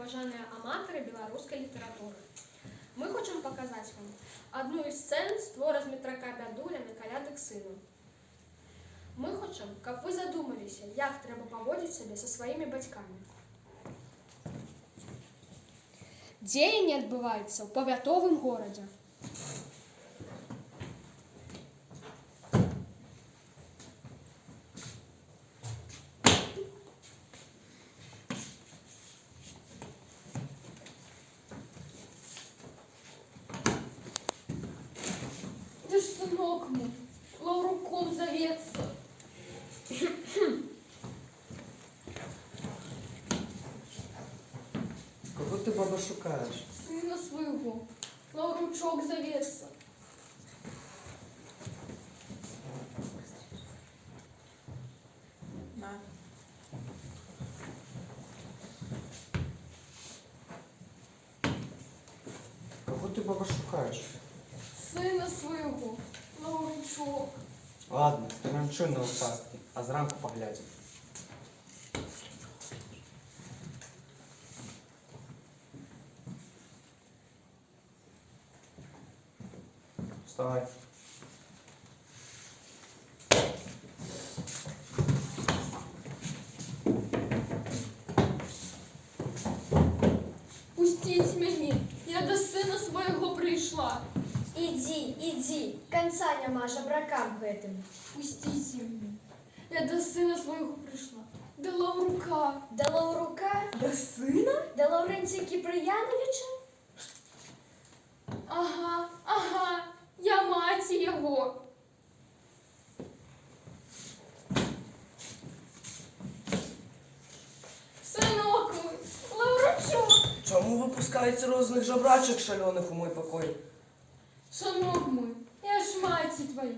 уважаемые аматоры белорусской литературы. Мы хотим показать вам одну из сцен з твора Дмитрака Бядуля на каляды к сыну. Мы хотим, каб вы задумаліся, як трэба паводзіць сябе са сваімі бацькамі. Дзеянне адбываецца ў павятовым горадзе. Ты ж сынок мой, Лавруком зовется. Кого ты, баба, шукаешь? Сына своего, Лавручок зовется. На. Кого ты, баба, шукаешь? Сына своего, Лавручок. Ладно, переночуй на участке, а зранку поглядим. Вставай. Пустіть мені, я до сина свого прийшла. Иди, конца няма жабракам гэтым. Пустіть мені, я до сина свого прийшла. До Лаврука. До Лаврука? До сина? До Лаврентия Киприяновича? Ага, я мать його. Синок мой, Лавручок. Чому ви пускаєте розних жабрачок шальоних у мой покой? Сынок мой, я ж мать твоя.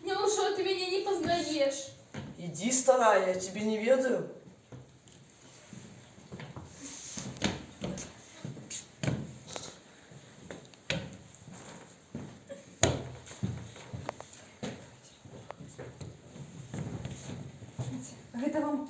Неужели ты меня не познаешь? Иди, старая, я тебе не ведаю. Гэта вам